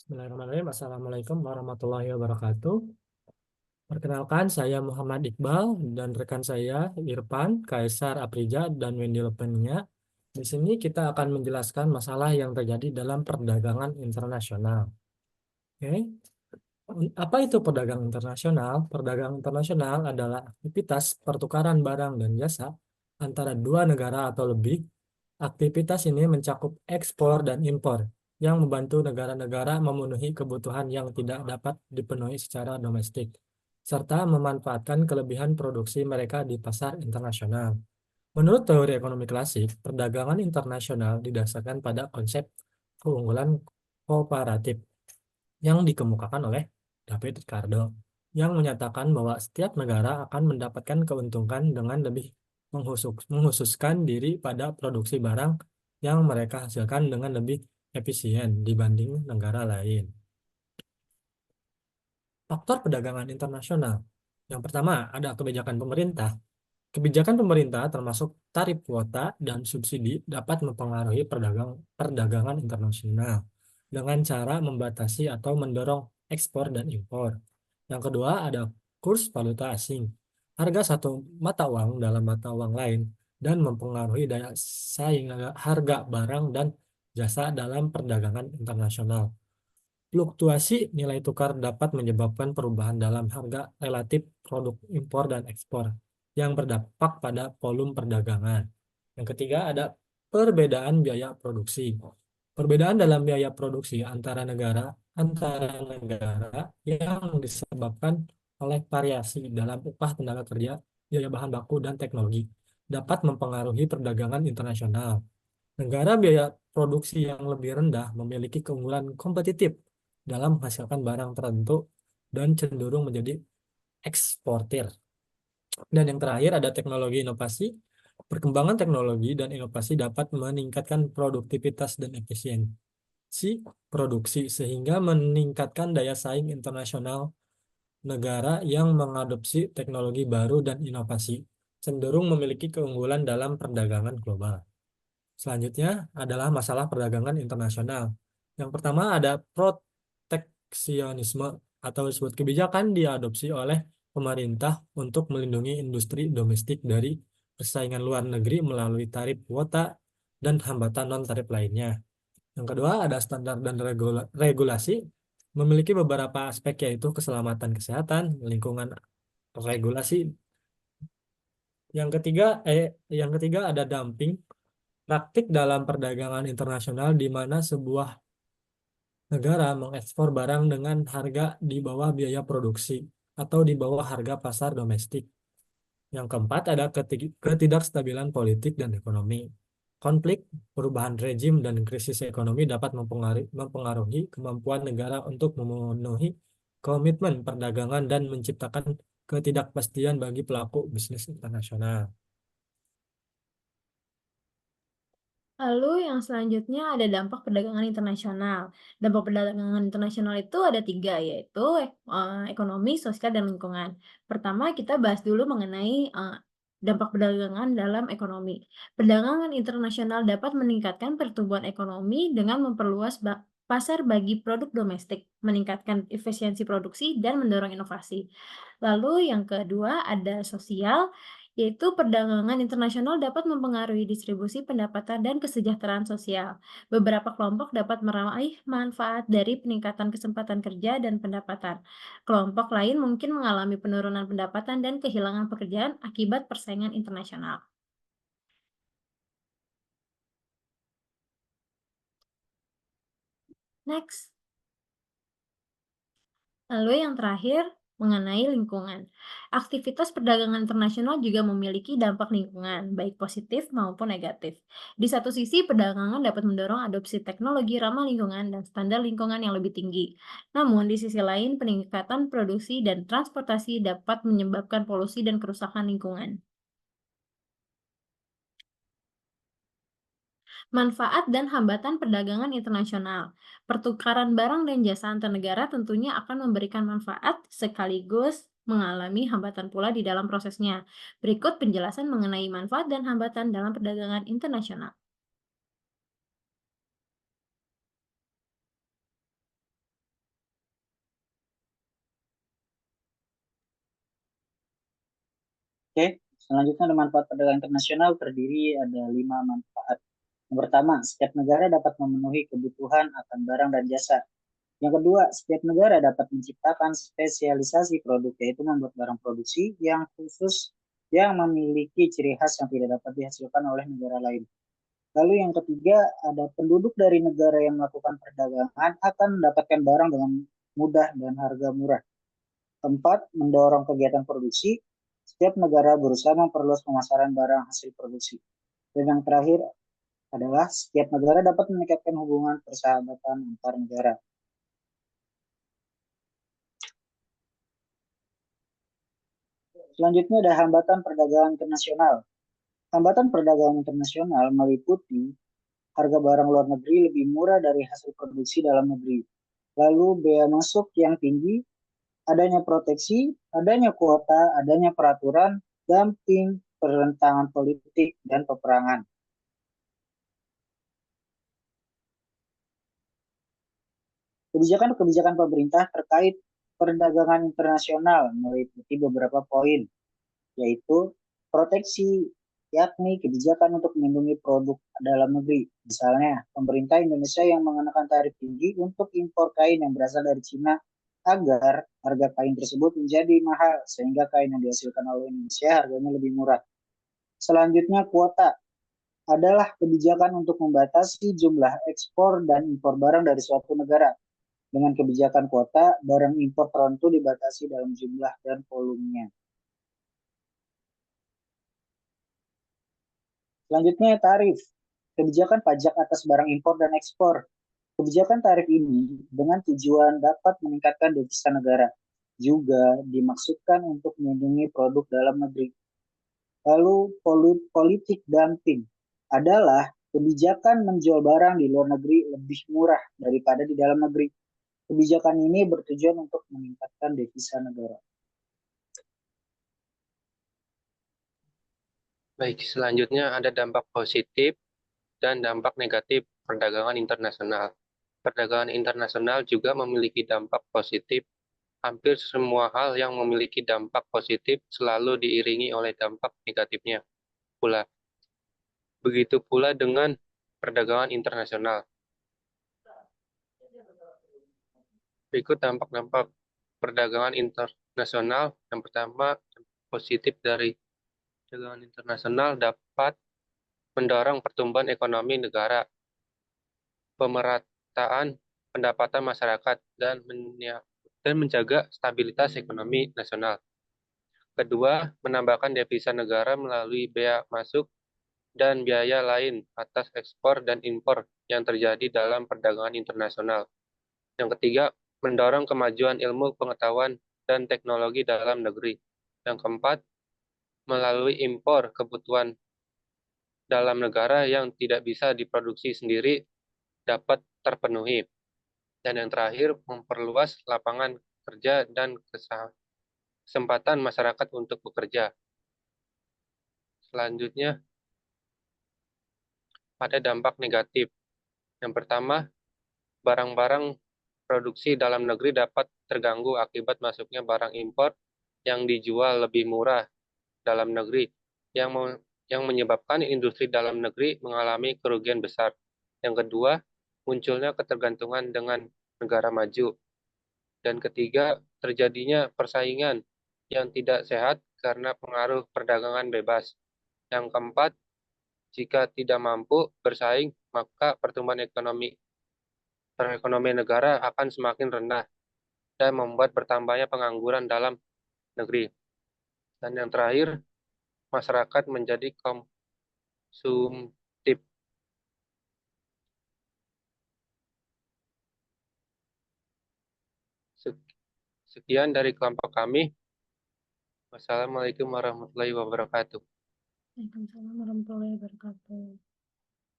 Bismillahirrahmanirrahim. Assalamualaikum warahmatullahi wabarakatuh. Perkenalkan, saya Muhammad Iqbal dan rekan saya Irfan, Kaisar Aprija, dan Wendy Lepenia. Di sini kita akan menjelaskan masalah yang terjadi dalam perdagangan internasional. Oke, apa itu perdagangan internasional? Perdagangan internasional adalah aktivitas pertukaran barang dan jasa antara dua negara atau lebih. Aktivitas ini mencakup ekspor dan impor yang membantu negara-negara memenuhi kebutuhan yang tidak dapat dipenuhi secara domestik, serta memanfaatkan kelebihan produksi mereka di pasar internasional. Menurut teori ekonomi klasik, perdagangan internasional didasarkan pada konsep keunggulan kooperatif yang dikemukakan oleh David Ricardo, yang menyatakan bahwa setiap negara akan mendapatkan keuntungan dengan lebih menghususkan diri pada produksi barang yang mereka hasilkan dengan lebih efisien dibanding negara lain. Faktor perdagangan internasional. Yang pertama, ada kebijakan pemerintah. Kebijakan pemerintah termasuk tarif kuota dan subsidi dapat mempengaruhi perdagangan internasional dengan cara membatasi atau mendorong ekspor dan impor. Yang kedua, ada kurs valuta asing. Harga satu mata uang dalam mata uang lain dan mempengaruhi daya saing harga barang dan jasa dalam perdagangan internasional. Fluktuasi nilai tukar dapat menyebabkan perubahan dalam harga relatif produk impor dan ekspor yang berdampak pada volume perdagangan. Yang ketiga ada perbedaan biaya produksi. Perbedaan dalam biaya produksi antara negara yang disebabkan oleh variasi dalam upah tenaga kerja, biaya bahan baku, dan teknologi dapat mempengaruhi perdagangan internasional. Negara biaya produksi yang lebih rendah memiliki keunggulan kompetitif dalam menghasilkan barang tertentu dan cenderung menjadi eksportir. Dan yang terakhir ada teknologi inovasi. Perkembangan teknologi dan inovasi dapat meningkatkan produktivitas dan efisiensi produksi sehingga meningkatkan daya saing internasional. Negara yang mengadopsi teknologi baru dan inovasi cenderung memiliki keunggulan dalam perdagangan global. Selanjutnya adalah masalah perdagangan internasional. Yang pertama ada proteksionisme atau disebut kebijakan diadopsi oleh pemerintah untuk melindungi industri domestik dari persaingan luar negeri melalui tarif kuota dan hambatan non-tarif lainnya. Yang kedua ada standar dan regulasi memiliki beberapa aspek yaitu keselamatan kesehatan, lingkungan, regulasi. Yang ketiga ada dumping. Praktik dalam perdagangan internasional di mana sebuah negara mengekspor barang dengan harga di bawah biaya produksi atau di bawah harga pasar domestik. Yang keempat ada ketidakstabilan politik dan ekonomi. Konflik, perubahan rezim, dan krisis ekonomi dapat mempengaruhi kemampuan negara untuk memenuhi komitmen perdagangan dan menciptakan ketidakpastian bagi pelaku bisnis internasional. Lalu yang selanjutnya ada dampak perdagangan internasional. Dampak perdagangan internasional itu ada tiga, yaitu ekonomi, sosial, dan lingkungan. Pertama, kita bahas dulu mengenai dampak perdagangan dalam ekonomi. Perdagangan internasional dapat meningkatkan pertumbuhan ekonomi dengan memperluas pasar bagi produk domestik, meningkatkan efisiensi produksi, dan mendorong inovasi. Lalu yang kedua ada sosial, yaitu perdagangan internasional dapat mempengaruhi distribusi pendapatan dan kesejahteraan sosial. Beberapa kelompok dapat meraih manfaat dari peningkatan kesempatan kerja dan pendapatan. Kelompok lain mungkin mengalami penurunan pendapatan dan kehilangan pekerjaan akibat persaingan internasional. Next. Lalu yang terakhir, mengenai lingkungan. Aktivitas perdagangan internasional juga memiliki dampak lingkungan, baik positif maupun negatif. Di satu sisi, perdagangan dapat mendorong adopsi teknologi ramah lingkungan dan standar lingkungan yang lebih tinggi. Namun, di sisi lain, peningkatan produksi dan transportasi dapat menyebabkan polusi dan kerusakan lingkungan. Manfaat dan hambatan perdagangan internasional. Pertukaran barang dan jasa antar negara tentunya akan memberikan manfaat sekaligus mengalami hambatan pula di dalam prosesnya. Berikut penjelasan mengenai manfaat dan hambatan dalam perdagangan internasional. Oke, selanjutnya ada manfaat perdagangan internasional terdiri ada 5 manfaat. Yang pertama, setiap negara dapat memenuhi kebutuhan akan barang dan jasa. Yang kedua, setiap negara dapat menciptakan spesialisasi produk, yaitu membuat barang produksi yang khusus yang memiliki ciri khas yang tidak dapat dihasilkan oleh negara lain. Lalu yang ketiga, ada penduduk dari negara yang melakukan perdagangan akan mendapatkan barang dengan mudah dan harga murah. Keempat, mendorong kegiatan produksi. Setiap negara berusaha memperluas pemasaran barang hasil produksi. Dan yang terakhir adalah setiap negara dapat meningkatkan hubungan persahabatan antar negara. Selanjutnya ada hambatan perdagangan internasional. Hambatan perdagangan internasional meliputi harga barang luar negeri lebih murah dari hasil produksi dalam negeri. Lalu bea masuk yang tinggi, adanya proteksi, adanya kuota, adanya peraturan, dumping, pertentangan politik, dan peperangan. Kebijakan-kebijakan pemerintah terkait perdagangan internasional meliputi beberapa poin, yaitu proteksi, yakni kebijakan untuk melindungi produk dalam negeri. Misalnya, pemerintah Indonesia yang mengenakan tarif tinggi untuk impor kain yang berasal dari Cina agar harga kain tersebut menjadi mahal sehingga kain yang dihasilkan oleh Indonesia harganya lebih murah. Selanjutnya, kuota adalah kebijakan untuk membatasi jumlah ekspor dan impor barang dari suatu negara. Dengan kebijakan kuota, barang impor tertentu dibatasi dalam jumlah dan volumenya. Selanjutnya, tarif. Kebijakan pajak atas barang impor dan ekspor. Kebijakan tarif ini dengan tujuan dapat meningkatkan devisa negara. Juga dimaksudkan untuk melindungi produk dalam negeri. Lalu, politik dumping adalah kebijakan menjual barang di luar negeri lebih murah daripada di dalam negeri. Kebijakan ini bertujuan untuk meningkatkan devisa negara. Baik, selanjutnya ada dampak positif dan dampak negatif perdagangan internasional. Perdagangan internasional juga memiliki dampak positif. Hampir semua hal yang memiliki dampak positif selalu diiringi oleh dampak negatifnya pula. Begitu pula dengan perdagangan internasional. Berikut dampak-dampak perdagangan internasional. Yang pertama, positif dari perdagangan internasional dapat mendorong pertumbuhan ekonomi negara, pemerataan pendapatan masyarakat, dan menjaga stabilitas ekonomi nasional. Kedua, menambahkan devisa negara melalui bea masuk dan biaya lain atas ekspor dan impor yang terjadi dalam perdagangan internasional. Yang ketiga, mendorong kemajuan ilmu pengetahuan dan teknologi dalam negeri. Yang keempat, melalui impor kebutuhan dalam negara yang tidak bisa diproduksi sendiri dapat terpenuhi. Dan yang terakhir, memperluas lapangan kerja dan kesempatan masyarakat untuk bekerja. Selanjutnya, ada dampak negatif. Yang pertama, barang-barang produksi dalam negeri dapat terganggu akibat masuknya barang impor yang dijual lebih murah dalam negeri, yang menyebabkan industri dalam negeri mengalami kerugian besar. Yang kedua, munculnya ketergantungan dengan negara maju. Dan ketiga, terjadinya persaingan yang tidak sehat karena pengaruh perdagangan bebas. Yang keempat, jika tidak mampu bersaing, maka pertumbuhan perekonomian negara akan semakin rendah dan membuat bertambahnya pengangguran dalam negeri. Dan yang terakhir, masyarakat menjadi konsumtif. Sekian dari kelompok kami. Wassalamualaikum warahmatullahi wabarakatuh. Waalaikumsalam warahmatullahi wabarakatuh.